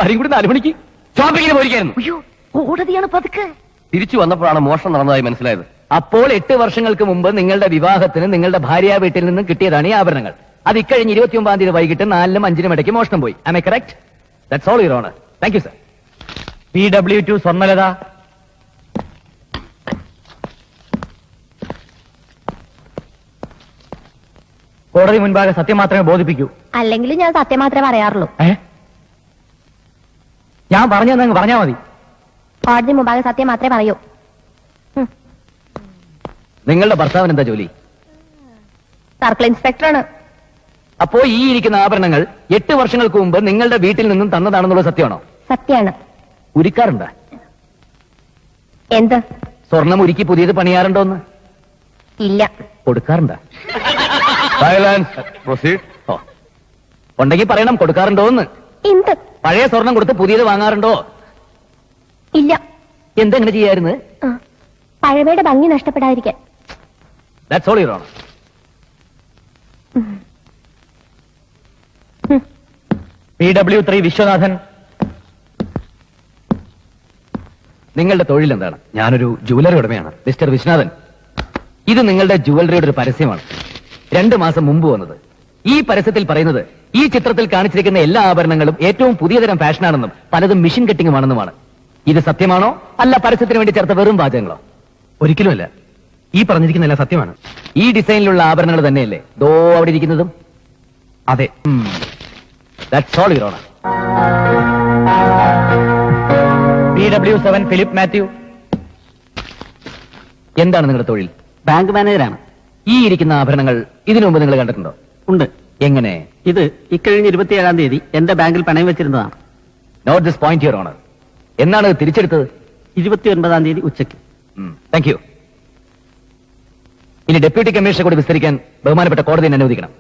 ഭാര്യയും കൂടി 4 മണിക്ക് ഷോപ്പിങ്ങിന് പോയിരിക്കായിരുന്നു. അയ്യോ, കോടതിയാണ് പതുക്കെ. തിരിച്ചു വന്നപ്പോഴാണ് മോഷണം നടന്നതായി മനസ്സിലായത്. അപ്പോൾ 8 വർഷങ്ങൾക്ക് മുമ്പ് നിങ്ങളുടെ വിവാഹത്തിന് നിങ്ങളുടെ ഭാര്യ വീട്ടിൽ നിന്നും കിട്ടിയതാണ് ഈ ആഭരണങ്ങൾ. അത് ഇക്കഴിഞ്ഞ് 29-ാം തീയതി വൈകിട്ട് 4-നും 5-നും ഇടയ്ക്ക് മോഷണം പോയി. Am I correct? That's all, Your Honor. Thank you, sir. PW2 Swarnalatha. കോടതി മുൻപാകെ സത്യം മാത്രമേ ബോധിപ്പിക്കൂ. അല്ലെങ്കിൽ ഞാൻ സത്യം മാത്രമേ പറയാറുള്ളൂ. ഞാൻ പറഞ്ഞെന്നങ്ങ് പറഞ്ഞാ മതി. കോടതി മുമ്പാകെ സത്യം മാത്രമേ പറയൂ. നിങ്ങളുടെ ഭർത്താവിന് എന്താ ജോലി? സർക്കിൾ ഇൻസ്പെക്ടറാണ്. അപ്പോ ഈ ഇരിക്കുന്ന ആഭരണങ്ങൾ 8 വർഷങ്ങൾക്ക് മുമ്പ് നിങ്ങളുടെ വീട്ടിൽ നിന്നും തന്നതാണെന്നുള്ള സത്യമാണോ? സത്യമാണ്. ഉരുക്കാറുണ്ടോ? എന്ത്? സ്വർണം ഉരുക്കി പുതിയത് പണിയാറുണ്ടോന്ന്? ഇല്ല. കൊടുക്കാറുണ്ടോ? ഉണ്ടെങ്കിൽ പറയണം, കൊടുക്കാറുണ്ടോന്ന്. എന്ത്? പഴയ സ്വർണം കൊടുത്ത് പുതിയത് വാങ്ങാറുണ്ടോ? ഇല്ല. എന്തെങ്ങനെ ചെയ്യായിരുന്നു? പഴമയുടെ ഭംഗി നഷ്ടപ്പെടാതിരിക്കാൻ. That's all, Your Honor. PW3 Viswanathan. നിങ്ങളുടെ തൊഴിൽ എന്താണ്? ഞാനൊരു ജുവലറി ഉടമയാണ്, മിസ്റ്റർ വിശ്വനാഥൻ. ഇത് നിങ്ങളുടെ ജുവലറിയുടെ ഒരു പരസ്യമാണ്, 2 മാസം മുമ്പ് വന്നത്. ഈ പരസ്യത്തിൽ പറയുന്നത് ഈ ചിത്രത്തിൽ കാണിച്ചിരിക്കുന്ന എല്ലാ ആഭരണങ്ങളും ഏറ്റവും പുതിയ തരം ഫാഷനാണെന്നും പലതും മിഷൻ കട്ടിങ്ങുമാണെന്നുമാണ്. ഇത് സത്യമാണോ, അല്ല പരസ്യത്തിന് വേണ്ടി ചേർത്ത വെറും വാചകങ്ങളോ? ഒരിക്കലുമല്ല. ഈ പറഞ്ഞിരിക്കുന്ന എല്ലാം സത്യമാണ്. ഈ ഡിസൈനിലുള്ള ആഭരണങ്ങൾ തന്നെയല്ലേ ദോ അവിടെ ഇരിക്കുന്നതും? അതെ. That's all, Your Honor. PW7 Philip Mathew. എന്താണ് നിങ്ങളുടെ തൊഴിൽ? ബാങ്ക് മാനേജറാണ്. ഈ ഇരിക്കുന്ന ആഭരണങ്ങൾ ഇതിനു മുമ്പ് നിങ്ങൾ കണ്ടിട്ടുണ്ടോ? ഉണ്ട്. എങ്ങനെ? ഇത് ഇക്കഴിഞ്ഞ 27-ാം തീയതി എന്റെ ബാങ്കിൽ പണയം വെച്ചിരുന്നതാണ്. Note this point, your honour. എന്നാണ് ഇത് തിരിച്ചെടുത്തത്? 29-ാം തീയതി ഉച്ചയ്ക്ക്. Thank you. ഇനി ഡെപ്യൂട്ടി കമ്മീഷണർ കൂടി വിസ്തരിക്കാൻ ബഹുമാനപ്പെട്ട കോടതിയെ അനുവദിക്കണം.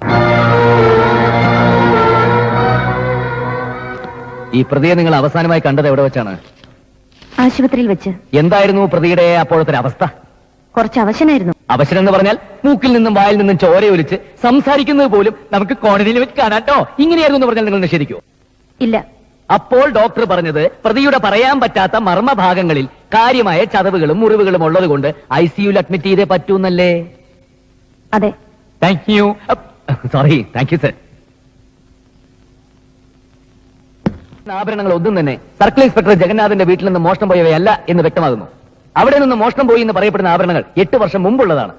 ഈ പ്രതിയെ നിങ്ങൾ അവസാനമായി കണ്ടത് എവിടെ വെച്ചാണ്? ആശുപത്രിയിൽ വെച്ച്. എന്തായിരുന്നു പ്രതിയുടെ അപ്പോഴത്തെ അവസ്ഥ? കുറച്ച് അവശനായിരുന്നു. അവശനെന്ന് പറഞ്ഞാൽ മൂക്കിൽ നിന്നും വായിൽ നിന്നും ചോരയൊലിച്ച് സംസാരിക്കുന്നത് പോലും നമുക്ക് കോടതിയിൽ വെച്ച് കാണാട്ടോ. ഇങ്ങനെയായിരുന്നു എന്ന് പറഞ്ഞാൽ നിങ്ങൾ നിഷേധിക്കുമോ? ഇല്ല. അപ്പോൾ ഡോക്ടർ പറഞ്ഞത് പ്രതിയുടെ പറയാൻ പറ്റാത്ത മർമ്മഭാഗങ്ങളിൽ കാര്യമായ ചതവുകളും മുറിവുകളും ഉള്ളത് കൊണ്ട് ICUയിൽ അഡ്മിറ്റ് ചെയ്തേ പറ്റൂന്നല്ലേ? അതെ. Thank you. Sorry. Thank you, sir. ആഭരണങ്ങൾ ഒന്നും തന്നെ സർക്കിൾ ഇൻസ്പെക്ടർ ജഗന്നാഥന്റെ വീട്ടിൽ നിന്ന് മോഷണം പോയവയല്ല എന്ന് വ്യക്തമാകുന്നു. അവിടെ നിന്ന് മോഷണം പോയി എന്ന് പറയപ്പെടുന്ന ആഭരണങ്ങൾ 8 വർഷം മുമ്പുള്ളതാണ്.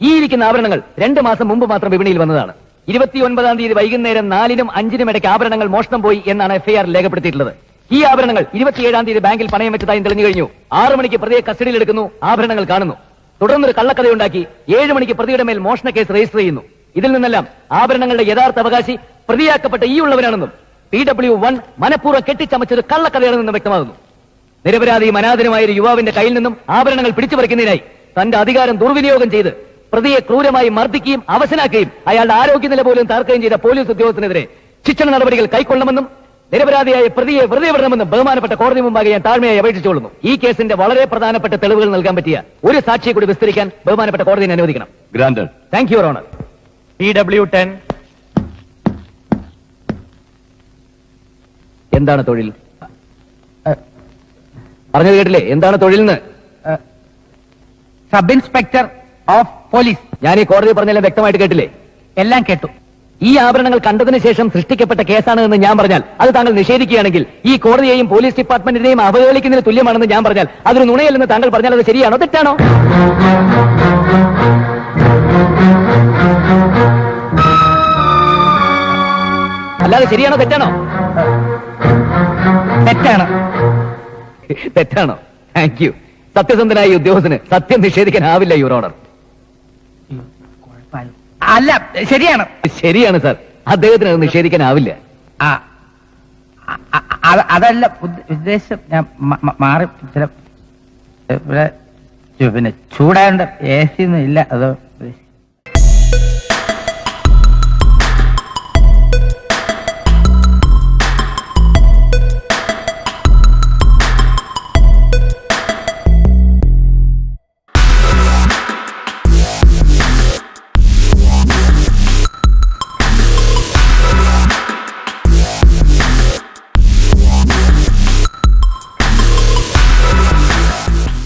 ഈ ഇരിക്കുന്ന ആഭരണങ്ങൾ 2 മാസം മുമ്പ് മാത്രം വിപണിയിൽ വന്നതാണ്. 29-ാം തീയതി വൈകുന്നേരം 4-നും 5-നും ഇടയ്ക്ക് ആഭരണങ്ങൾ മോഷണം പോയി എന്നാണ് FIR രേഖപ്പെടുത്തിയിട്ടുള്ളത്. ഈ ആഭരണങ്ങൾ 27-ാം തീയതി ബാങ്കിൽ പണയം വെച്ചതായി തെളിഞ്ഞു കഴിഞ്ഞു. 6 മണിക്ക് പ്രതിയെ കസ്റ്റഡിയിൽ എടുക്കുന്നു, ആഭരണങ്ങൾ കാണുന്നു. തുടർന്നൊരു കള്ളക്കഥയുണ്ടാക്കി 7 മണിക്ക് പ്രതിയുടെ മേൽ മോഷണ കേസ് രജിസ്റ്റർ ചെയ്യുന്നു. ഇതിൽ നിന്നെല്ലാം ആഭരണങ്ങളുടെ യഥാർത്ഥ അവകാശി പ്രതിയാക്കപ്പെട്ട ഈ ഉള്ളവനാണെന്നും PW1 മനഃപൂർവ്വം കെട്ടിച്ചമച്ചത് കള്ളക്കഥയാണെന്നും വ്യക്തമാകുന്നു. നിരപരാധിയും അനാഥനുമായ ഒരു യുവാവിന്റെ കയ്യിൽ നിന്നും ആഭരണങ്ങൾ പിടിച്ചുപറിക്കുന്നതിനായി തന്റെ അധികാരം ദുർവിനിയോഗം ചെയ്ത് പ്രതിയെ ക്രൂരമായി മർദ്ദിക്കുകയും അവശനാക്കുകയും അയാളുടെ ആരോഗ്യനില പോലും തകർക്കുകയും ചെയ്ത പോലീസ് ഉദ്യോഗസ്ഥനെതിരെ ശിക്ഷണ നടപടികൾ കൈക്കൊള്ളണമെന്നും നിരപരാധിയായ പ്രതിയെ വെറുതെ വിടണമെന്നും ബഹുമാനപ്പെട്ട കോടതി മുമ്പാകെ ഞാൻ താഴ്മയായി അപേക്ഷിച്ചുകൊള്ളുന്നു. ഈ കേസിന്റെ വളരെ പ്രധാനപ്പെട്ട തെളിവുകൾ നൽകാൻ പറ്റിയ ഒരു സാക്ഷിയെ കൂടി വിസ്തരിക്കാൻ ബഹുമാനപ്പെട്ട കോടതിയെ അനുവദിക്കണം. Granted. Thank you, your honour. PW10. എന്താണ് തൊഴിൽ? പറഞ്ഞത് കേട്ടില്ലേ? എന്താണ് തൊഴിൽന്ന്? Sub inspector of police. ഞാൻ ഈ കോടതി പറഞ്ഞെല്ലാം വ്യക്തമായിട്ട് കേട്ടില്ലേ? എല്ലാം കേട്ടു. ഈ ആഭരണങ്ങൾ കണ്ടതിന് ശേഷം സൃഷ്ടിക്കപ്പെട്ട കേസാണ് എന്ന് ഞാൻ പറഞ്ഞാൽ അത് താങ്കൾ നിഷേധിക്കുകയാണെങ്കിൽ ഈ കോടതിയെയും പോലീസ് ഡിപ്പാർട്ട്മെന്റിനെയും അവഹേളിക്കുന്നതിന് തുല്യമാണെന്ന് ഞാൻ പറഞ്ഞാൽ അതൊരു നുണയല്ലെന്ന് താങ്കൾ പറഞ്ഞാൽ അത് ശരിയാണോ തെറ്റാണോ? അല്ലാതെ ശരിയാണോ തെറ്റാണോ? തെറ്റാണ്. തെറ്റാണോ? Thank you. സത്യസന്ധനായ ഈ ഉദ്യോഗസ്ഥന് സത്യം നിഷേധിക്കാനാവില്ല, യുവർ ഓണർ. അല്ല, ശരിയാണ്. ശരിയാണ് സാർ, അദ്ദേഹത്തിന് അത് നിഷേധിക്കാനാവില്ല. അതല്ല ഉദ്ദേശം. ഞാൻ മാറി പിന്നെ ചൂടായോണ്ട് AC ഒന്നും ഇല്ല. അത്